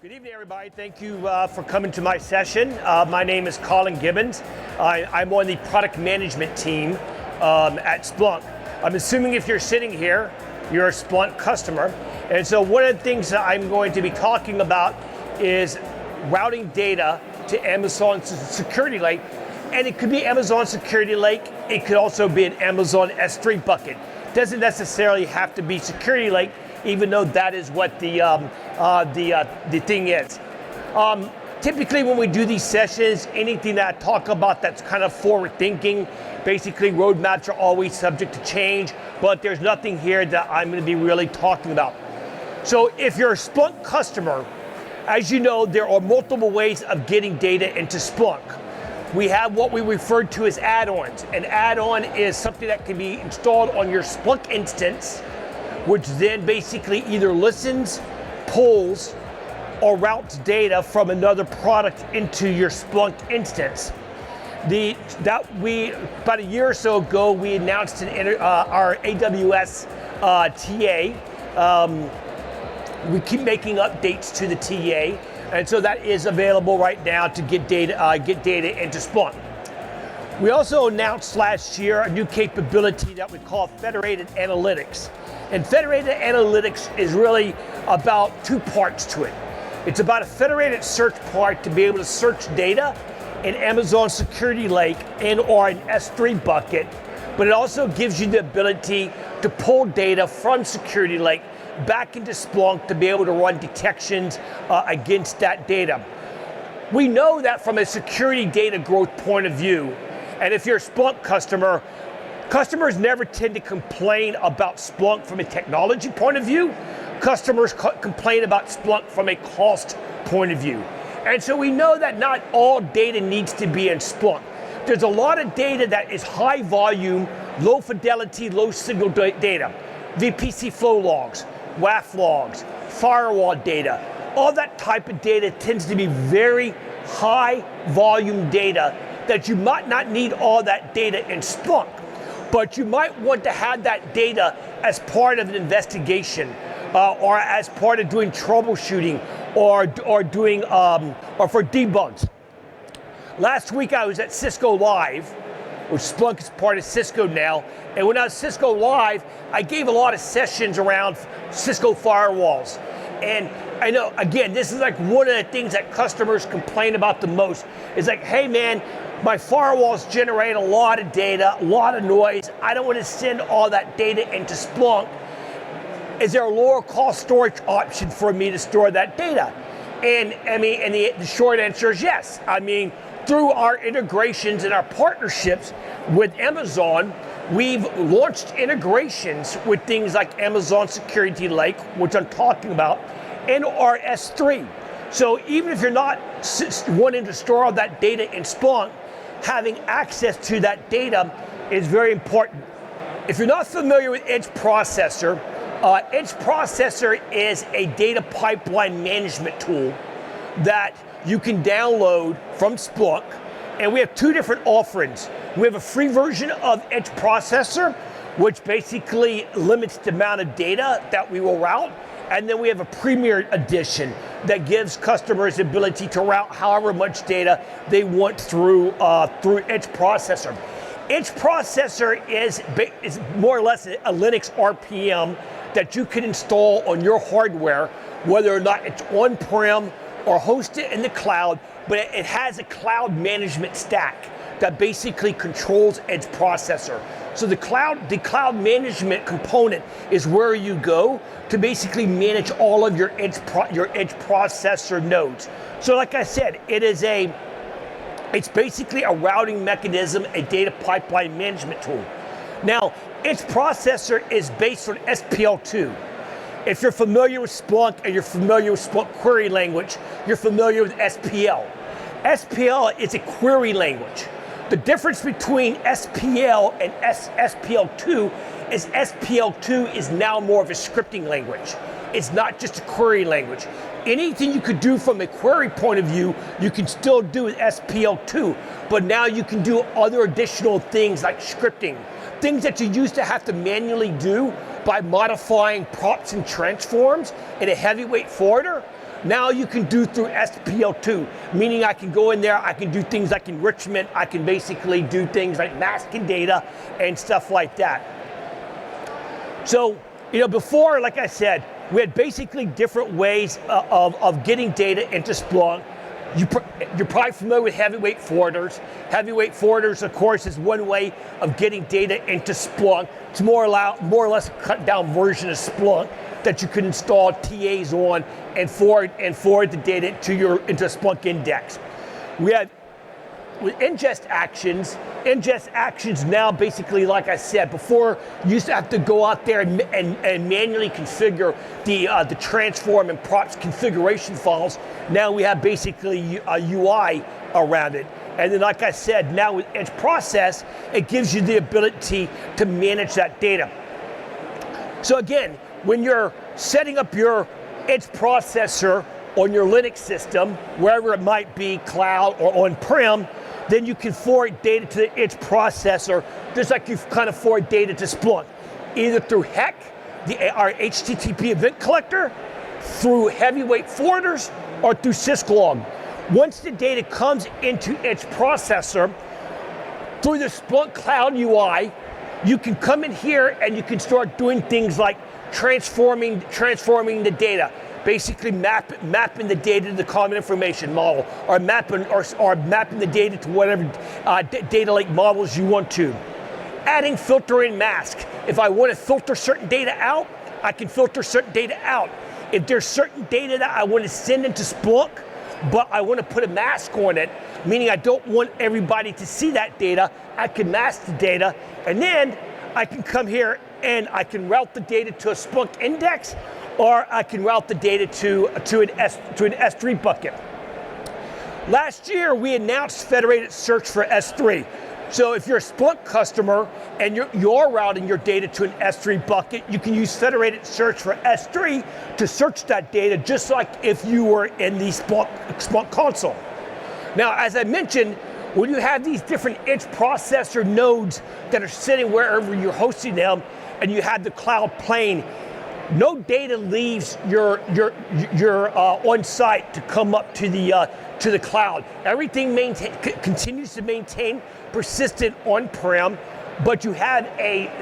Good evening, everybody. Thank you for coming to my session. My name is Colin Gibbons. I'm on the product management team at Splunk. I'm assuming if you're sitting here, you're a Splunk customer. And so one of the things that I'm going to be talking about is routing data to Amazon Security Lake. And it could be Amazon Security Lake. It could also be an Amazon S3 bucket. Doesn't necessarily have to be Security Lake, even though that is what the thing is. Typically when we do these sessions, anything that I talk about that's kind of forward thinking, basically roadmaps are always subject to change, but there's nothing here that I'm going to be really talking about. So if you're a Splunk customer, as you know, there are multiple ways of getting data into Splunk. We have what we refer to as add-ons. An add-on is something that can be installed on your Splunk instance, which then basically either listens, pulls, or routes data from another product into your Splunk instance. About a year or so ago, we announced our AWS TA. We keep making updates to the TA, and so that is available right now to get data into Splunk. We also announced last year a new capability that we call federated analytics. And federated analytics is really about two parts to it. It's about a federated search part to be able to search data in Amazon Security Lake and/or an S3 bucket, but it also gives you the ability to pull data from Security Lake back into Splunk to be able to run detections against that data. We know that from a security data growth point of view, and if you're a Splunk customer, customers never tend to complain about Splunk from a technology point of view. Customers complain about Splunk from a cost point of view. And so we know that not all data needs to be in Splunk. There's a lot of data that is high volume, low fidelity, low signal data. VPC flow logs, WAF logs, firewall data. All that type of data tends to be very high volume data that you might not need all that data in Splunk. But you might want to have that data as part of an investigation, or as part of doing troubleshooting, or for debugs. Last week I was at Cisco Live, which Splunk is part of Cisco now, and when I was Cisco Live, I gave a lot of sessions around Cisco firewalls. And I know, again, this is like one of the things that customers complain about the most. It's like, hey man, my firewalls generate a lot of data, a lot of noise. I don't want to send all that data into Splunk. Is there a lower cost storage option for me to store that data? And the short answer is yes. I mean, through our integrations and our partnerships with Amazon, we've launched integrations with things like Amazon Security Lake, which I'm talking about, and our S3. So even if you're not wanting to store all that data in Splunk, having access to that data is very important. If you're not familiar with Edge Processor, Edge Processor is a data pipeline management tool that you can download from Splunk, and we have two different offerings. We have a free version of Edge Processor, which basically limits the amount of data that we will route, and then we have a Premier Edition that gives customers the ability to route however much data they want through Edge Processor. Edge Processor is more or less a Linux RPM that you can install on your hardware, whether or not it's on-prem or hosted in the cloud, but it has a cloud management stack that basically controls Edge Processor. So the cloud management component is where you go to basically manage all of your Edge Processor nodes. So like I said, it's basically a routing mechanism, a data pipeline management tool. Now, Edge Processor is based on SPL2. If you're familiar with Splunk and you're familiar with Splunk query language, you're familiar with SPL. SPL is a query language. The difference between SPL and SPL2 is SPL2 is now more of a scripting language. It's not just a query language. Anything you could do from a query point of view, you can still do with SPL2, but now you can do other additional things like scripting. Things that you used to have to manually do by modifying props and transforms in a heavyweight forwarder, now you can do through SPL2, meaning I can go in there, I can do things like enrichment, I can basically do things like masking data and stuff like that. So, before, like I said, we had basically different ways of getting data into Splunk. You're probably familiar with heavyweight forwarders. Heavyweight forwarders, of course, is one way of getting data into Splunk. It's more or less a cut down version of Splunk that you can install TAs on and forward the data into a Splunk index. We have with ingest actions now basically, like I said before, you used to have to go out there and manually configure the transform and props configuration files. Now we have basically a UI around it. And then, like I said, now with Edge Process, it gives you the ability to manage that data. So again, when you're setting up your Edge processor on your Linux system, wherever it might be, cloud or on-prem, then you can forward data to the Edge processor, just like you kind of forward data to Splunk, either through HEC, our HTTP event collector, through heavyweight forwarders, or through syslog. Once the data comes into Edge processor, through the Splunk Cloud UI, you can come in here and you can start doing things like transforming the data, basically mapping the data to the common information model, or mapping the data to whatever data lake models you want to. Adding filter and mask. If I want to filter certain data out, I can filter certain data out. If there's certain data that I want to send into Splunk, but I want to put a mask on it, meaning I don't want everybody to see that data, I can mask the data, and then I can come here and I can route the data to a Splunk index, or I can route the data to an S3 bucket. Last year, we announced federated search for S3. So if you're a Splunk customer and you're routing your data to an S3 bucket, you can use federated search for S3 to search that data, just like if you were in the Splunk console. Now, as I mentioned, when you have these different Edge processor nodes that are sitting wherever you're hosting them, and you have the cloud plane, no data leaves your on-site to come up to the cloud. Everything continues to maintain persistent on-prem, but you have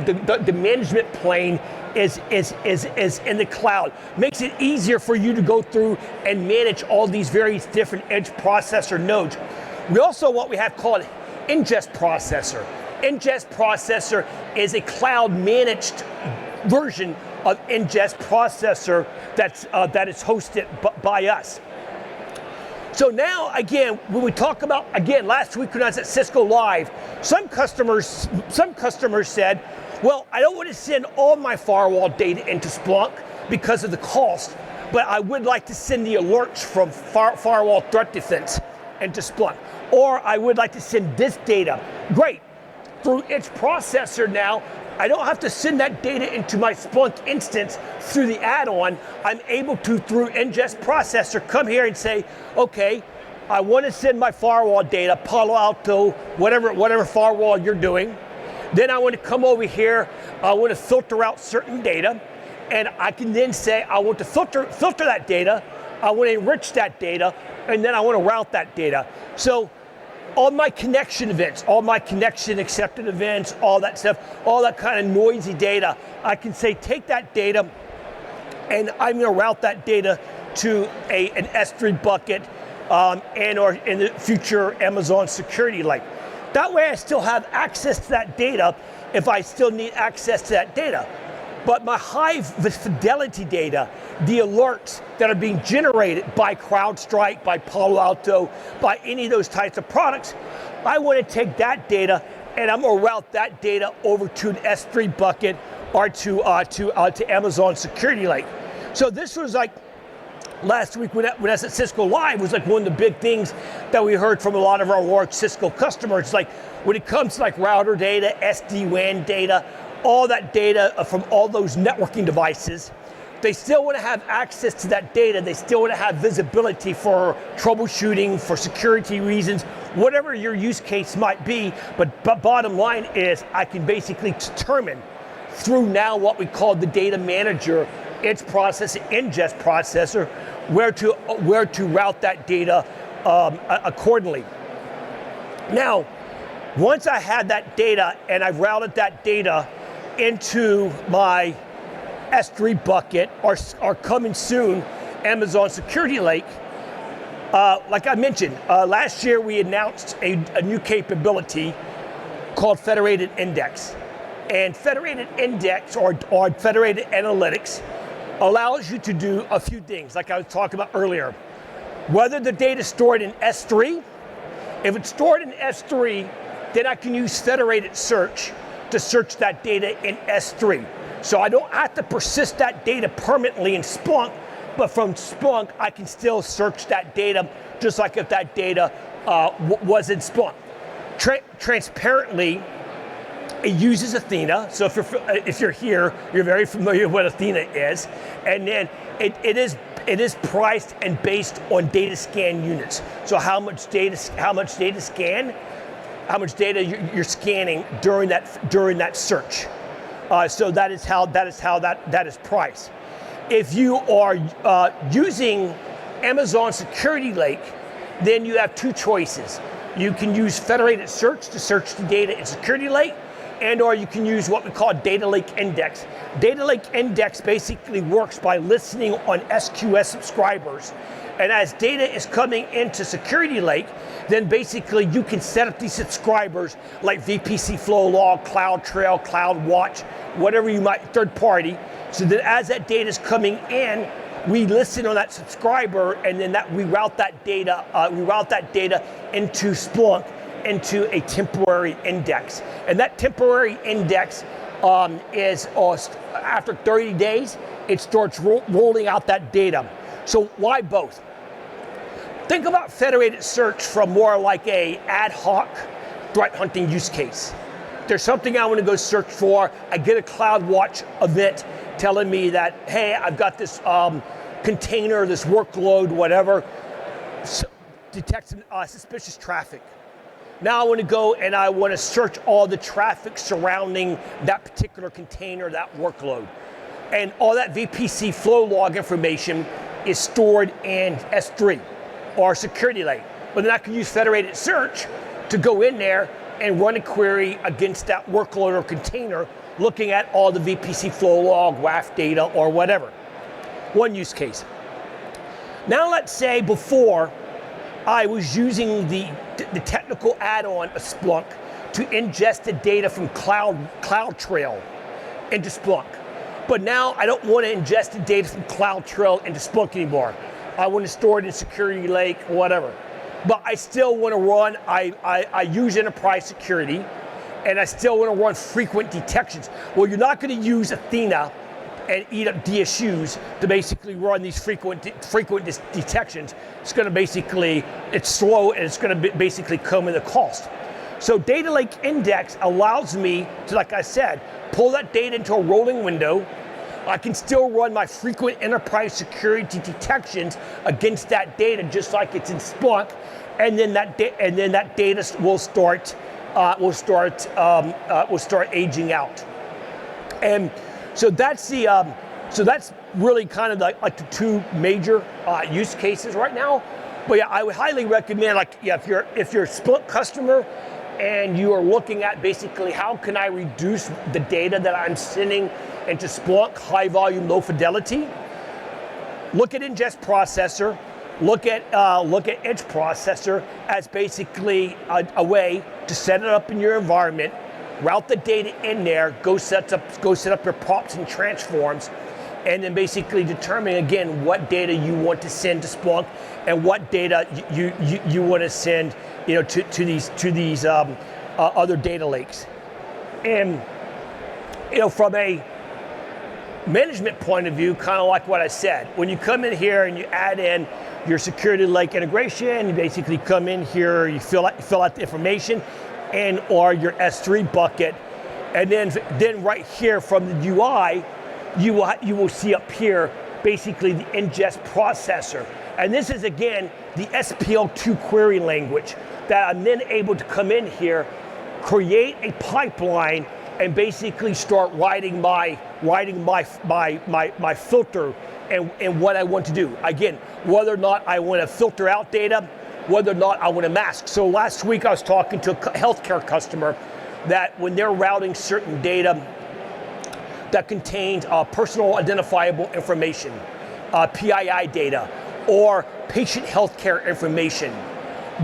the management plane is in the cloud. Makes it easier for you to go through and manage all these various different Edge processor nodes. We also what we have called ingest processor. Ingest processor is a cloud managed version of ingest processor that is hosted by us. So now, again, when we talk about, again, last week when I was at Cisco Live, some customers said, well, I don't want to send all my firewall data into Splunk because of the cost, but I would like to send the alerts from firewall threat defense into Splunk. Or I would like to send this data. Great. Through Edge processor now, I don't have to send that data into my Splunk instance through the add-on. I'm able to, through ingest processor, come here and say, okay, I want to send my firewall data, Palo Alto, whatever firewall you're doing. Then I want to come over here, I want to filter out certain data, and I can then say, I want to filter that data, I want to enrich that data, and then I want to route that data. So all my connection events, all my connection accepted events, all that stuff, all that kind of noisy data, I can say take that data and I'm going to route that data to an S3 bucket and or in the future Amazon security lake. That way I still have access to that data if I still need access to that data. But my high fidelity data, the alerts that are being generated by CrowdStrike, by Palo Alto, by any of those types of products, I want to take that data and I'm going to route that data over to an S3 bucket or to Amazon Security Lake. So this was like last week when I was at Cisco Live was like one of the big things that we heard from a lot of our large Cisco customers. Like when it comes to like router data, SD-WAN data, all that data from all those networking devices, they still want to have access to that data. They still want to have visibility for troubleshooting, for security reasons, whatever your use case might be. But bottom line is I can basically determine through now what we call the data manager edge processor, ingest processor, where to route that data accordingly. Now, once I had that data and I routed that data into my S3 bucket or coming soon, Amazon Security Lake, like I mentioned, last year we announced a new capability called federated index. And federated index or federated analytics allows you to do a few things, like I was talking about earlier. Whether the data is stored in S3, if it's stored in S3, then I can use federated search to search that data in S3. So I don't have to persist that data permanently in Splunk, but from Splunk, I can still search that data just like if that data was in Splunk. Transparently, it uses Athena. So if you're here, you're very familiar with what Athena is. And then it is priced and based on data scan units. So how much data you're scanning during that search. So that is how that is priced. If you are using Amazon Security Lake, then you have two choices. You can use federated search to search the data in Security Lake, and or you can use what we call Data Lake Index. Data Lake Index basically works by listening on SQS subscribers. And as data is coming into Security Lake, then basically you can set up these subscribers like VPC Flow Log, CloudTrail, CloudWatch, whatever you might, third party, so that as that data is coming in, we listen on that subscriber, and then we route that data into Splunk, into a temporary index. And that temporary index is after 30 days, it starts rolling out that data. So why both? Think about federated search from more like a ad hoc threat hunting use case. There's something I want to go search for. I get a CloudWatch event telling me that, hey, I've got this container, this workload, whatever, detect some suspicious traffic. Now I want to go and I want to search all the traffic surrounding that particular container, that workload. And all that VPC flow log information is stored in S3 or Security Lake. But then I can use federated search to go in there and run a query against that workload or container, looking at all the VPC flow log, WAF data, or whatever. One use case. Now let's say before I was using the technical add-on of Splunk to ingest the data from CloudTrail into Splunk. But now I don't want to ingest the data from CloudTrail into Splunk anymore. I want to store it in Security Lake, whatever. But I still want to run, I use enterprise security, and I still want to run frequent detections. Well, you're not going to use Athena and eat up DSUs to basically run these frequent detections. It's going to basically, it's slow and it's going to basically come at a cost. So Data Lake Index allows me to, like I said, pull that data into a rolling window. I can still run my frequent enterprise security detections against that data, just like it's in Splunk, and then that data will start aging out. And so that's really kind of like the two major use cases right now. But yeah, I would highly recommend, if you're a Splunk customer and you are looking at basically how can I reduce the data that I'm sending into Splunk, high volume, low fidelity, look at ingest processor, look at edge processor as basically a way to set it up in your environment, route the data in there, go set up your props and transforms, and then basically determine again what data you want to send to Splunk and what data you want to send, to these other data lakes. And from a management point of view, kind of like what I said, when you come in here and you add in your Security Lake integration, you basically come in here, you fill out the information and or your S3 bucket, and then right here from the UI, you will see up here basically the ingest processor. And this is again the SPL2 query language that I'm then able to come in here, create a pipeline and basically start writing my filter and what I want to do. Again, whether or not I want to filter out data, whether or not I want to mask. So last week I was talking to a healthcare customer that when they're routing certain data that contains personal identifiable information, PII data, or patient healthcare information,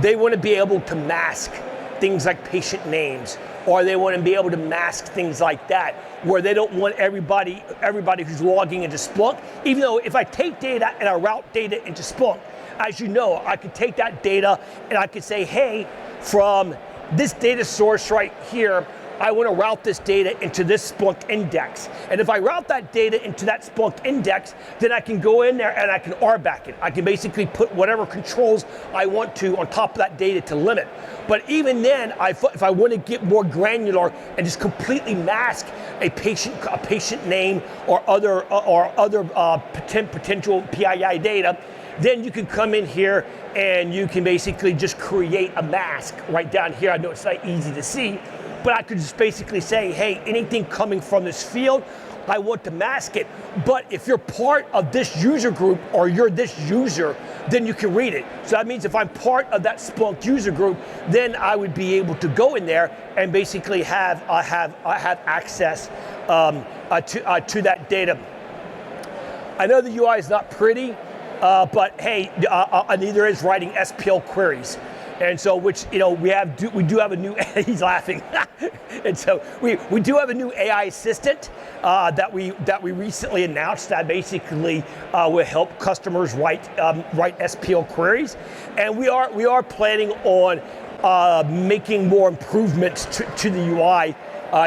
they want to be able to mask things like patient names, or they want to be able to mask things like that, where they don't want everybody who's logging into Splunk, even though if I take data and I route data into Splunk, as you know, I could take that data and I could say, hey, from this data source right here, I want to route this data into this Splunk index. And if I route that data into that Splunk index, then I can go in there and I can RBAC it. I can basically put whatever controls I want to on top of that data to limit. But even then, if I want to get more granular and just completely mask a patient name or other potential PII data, then you can come in here and you can basically just create a mask right down here. I know it's not easy to see, but I could just basically say, hey, anything coming from this field, I want to mask it. But if you're part of this user group or you're this user, then you can read it. So that means if I'm part of that Splunk user group, then I would be able to go in there and basically have access to that data. I know the UI is not pretty, but hey, neither is writing SPL queries. And so, which, you know, we do have a new, he's laughing. And so we do have a new AI assistant that we recently announced that basically will help customers write SPL queries. And we are planning on making more improvements to the UI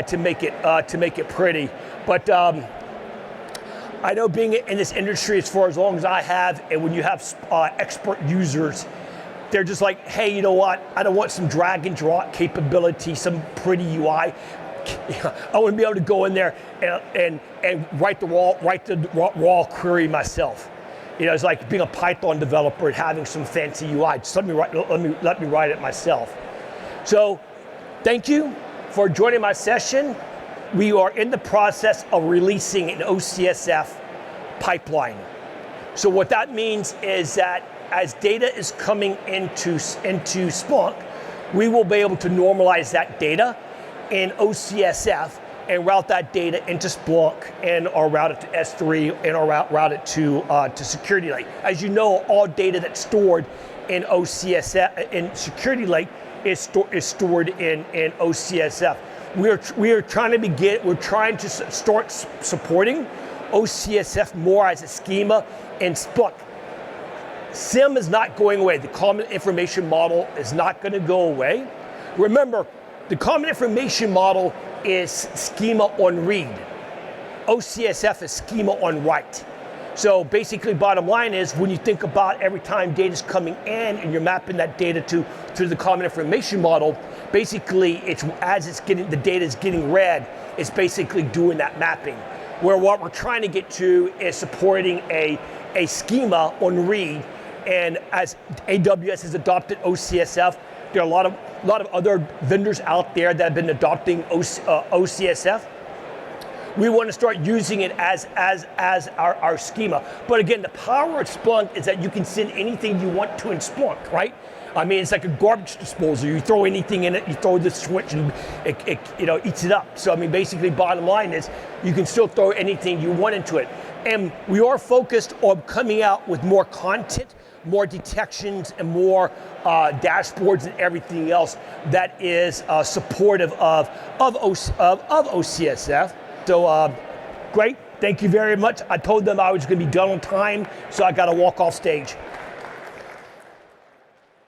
to make it pretty. But I know being in this industry as far as long as I have, and when you have expert users, they're just like, hey, you know what? I don't want some drag and drop capability, some pretty UI. I want to be able to go in there and write the raw query myself. You know, it's like being a Python developer and having some fancy UI. Just let me write it myself. So, thank you for joining my session. We are in the process of releasing an OCSF pipeline. So what that means is that as data is coming into Splunk, we will be able to normalize that data in OCSF and route that data into Splunk or route it to S3 or route it to Security Lake. As you know, all data that's stored in OCSF in Security Lake is stored in OCSF. We're trying to start supporting OCSF more as a schema in Splunk. SIM is not going away. The Common Information Model is not going to go away. Remember, the Common Information Model is schema on read. OCSF is schema on write. So basically, bottom line is, when you think about every time data is coming in and you're mapping that data to the Common Information Model, basically, the data is getting read, it's basically doing that mapping. Where what we're trying to get to is supporting a schema on read. And as AWS has adopted OCSF, there are a lot of other vendors out there that have been adopting OCSF. We want to start using it as our schema. But again, the power of Splunk is that you can send anything you want to in Splunk, right? I mean, it's like a garbage disposal. You throw anything in it, you throw the switch, and it eats it up. So I mean, basically, bottom line is you can still throw anything you want into it. And we are focused on coming out with more content, more detections, and more dashboards and everything else that is supportive of OCSF. So great, thank you very much. I told them I was going to be done on time, so I got to walk off stage.